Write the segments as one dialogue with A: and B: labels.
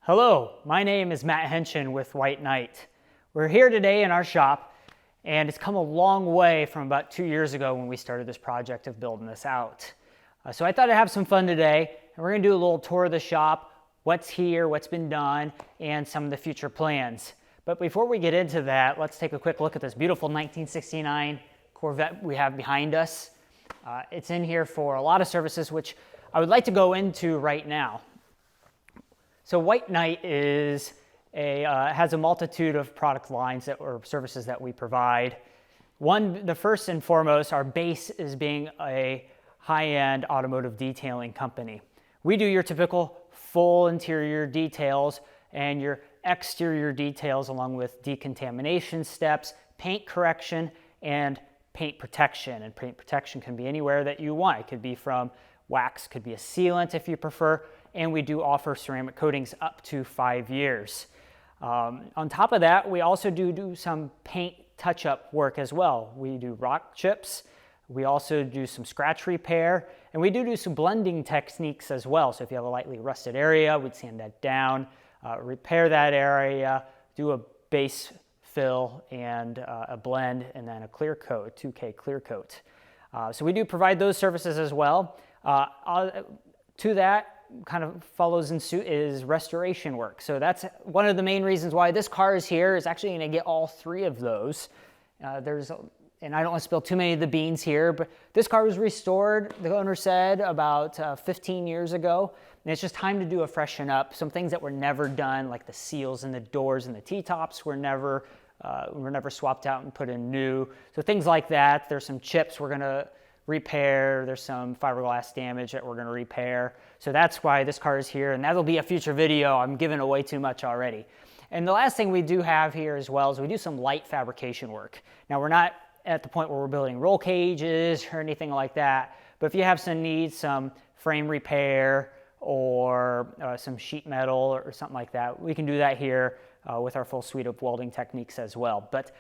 A: Hello, my name is Matt Henshin with White Knight. We're here today in our shop, and it's come a long way from about 2 years ago when we started this project of building this out. So I thought I'd have some fun today, and we're gonna do a little tour of the shop, what's here, what's been done, and some of the future plans. But before we get into that, let's take a quick look at this beautiful 1969 Corvette we have behind us. It's in here for a lot of services, which I would like to go into right now. So White Knight has a multitude of product lines or services that we provide. The first and foremost, our base is being a high-end automotive detailing company. We do your typical full interior details and your exterior details along with decontamination steps, paint correction, and paint protection. And paint protection can be anywhere that you want. It could be from wax, could be a sealant if you prefer, and we do offer ceramic coatings up to 5 years. On top of that, we also do some paint touch-up work as well. We do rock chips, we also do some scratch repair, and we do some blending techniques as well. So if you have a lightly rusted area, we'd sand that down, repair that area, do a base fill and a blend, and then a clear coat, a 2K clear coat. So we do provide those services as well. To that, kind of follows in suit is restoration work. So that's one of the main reasons why this car is here. Is actually going to get all three of those. And I don't want to spill too many of the beans here, but this car was restored, the owner said, about 15 years ago. And it's just time to do a freshen up. Some things that were never done, like the seals and the doors and the T-tops, were never swapped out and put in new. So things like that. There's some chips we're going to repair. There's some fiberglass damage that we're going to repair. So that's why this car is here, and that'll be a future video. I'm giving away too much already. And the last thing we do have here as well is we do some light fabrication work. Now, we're not at the point where we're building roll cages or anything like that, but if you have some needs, some frame repair or some sheet metal or something like that, we can do that here with our full suite of welding techniques as well. But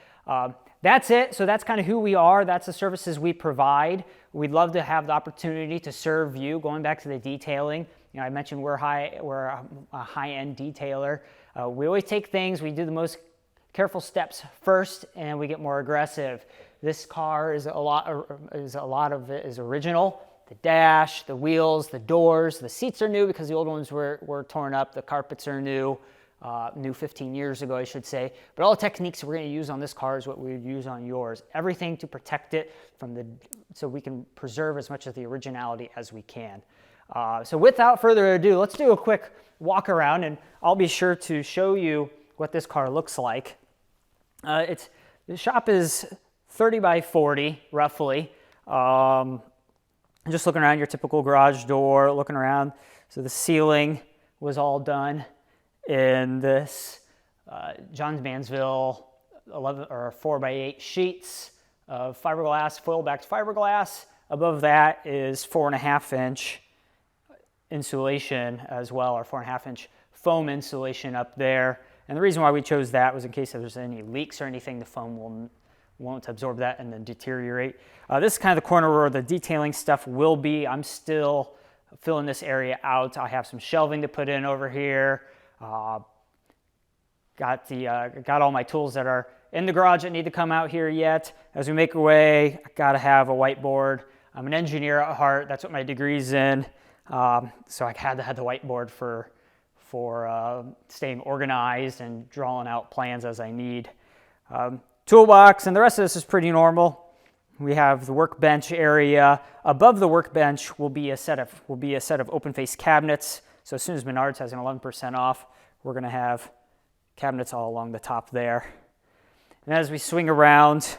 A: that's it. So that's kind of who we are. That's the services we provide. We'd love to have the opportunity to serve you. Going back to the detailing, I mentioned we're a high-end detailer. We always take things, we do the most careful steps first, and we get more aggressive. This car is a lot of it is original. The dash, the wheels, the doors, the seats are new because the old ones were torn up. The carpets are new 15 years ago, I should say. But all the techniques we're going to use on this car is what we would use on yours. Everything to protect it so we can preserve as much of the originality as we can. So without further ado, let's do a quick walk around, and I'll be sure to show you what this car looks like. The shop is 30 by 40, roughly. Just looking around your typical garage door, looking around. So the ceiling was all done in this Johns Manville 4 by 8 sheets of fiberglass, foil-backed fiberglass. Above that is 4.5 inch insulation as well, or 4.5 inch foam insulation up there. And the reason why we chose that was in case there's any leaks or anything, the foam won't absorb that and then deteriorate. This is kind of the corner where the detailing stuff will be. I'm still filling this area out. I have some shelving to put in over here. Got all my tools that are in the garage that need to come out here yet. As we make our way, I gotta have a whiteboard. I'm an engineer at heart. That's what my degree's in. So I had to have the whiteboard for staying organized and drawing out plans as I need. Toolbox, and the rest of this is pretty normal. We have the workbench area. Above the workbench will be a set of open face cabinets. So as soon as Menards has an 11% off, we're going to have cabinets all along the top there. And as we swing around,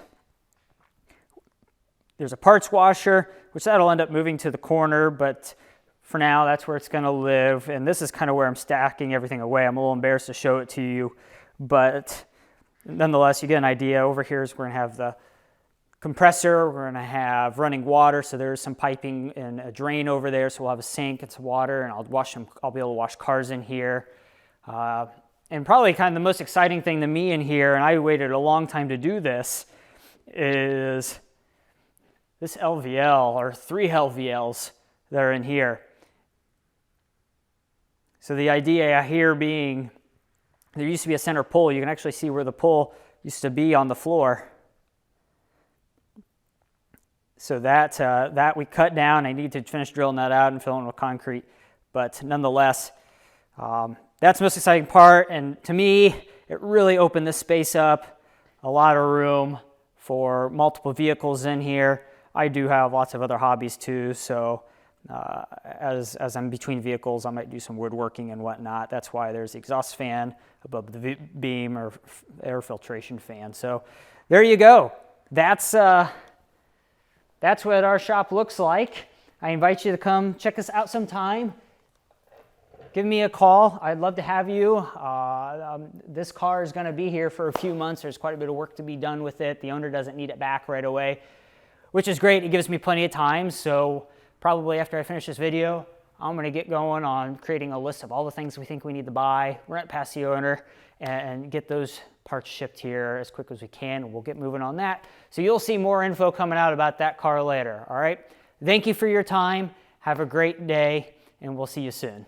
A: there's a parts washer, which that'll end up moving to the corner, but for now, that's where it's going to live. And this is kind of where I'm stacking everything away. I'm a little embarrassed to show it to you, but nonetheless, you get an idea. Over here is we're going to have the compressor. We're going to have running water, so there's some piping and a drain over there. So we'll have a sink and some water, and I'll be able to wash cars in here. And probably kind of the most exciting thing to me in here, and I waited a long time to do this, is this LVL, or 3 LVLs that are in here. So the idea here being, there used to be a center pole. You can actually see where the pole used to be on the floor. So that we cut down. I need to finish drilling that out and fill in with concrete. But nonetheless, that's the most exciting part. And to me, it really opened this space up. A lot of room for multiple vehicles in here. I do have lots of other hobbies too. So as I'm between vehicles, I might do some woodworking and whatnot. That's why there's the exhaust fan above the beam or air filtration fan. So there you go. That's what our shop looks like. I invite you to come check us out sometime. Give me a call. I'd love to have you. This car is going to be here for a few months. There's quite a bit of work to be done with it. The owner doesn't need it back right away, which is great. It gives me plenty of time. So probably after I finish this video, I'm going to get going on creating a list of all the things we think we need to buy, run it past the owner, and get those parts shipped here as quick as we can. We'll get moving on that. So you'll see more info coming out about that car later. All right. Thank you for your time. Have a great day, and we'll see you soon.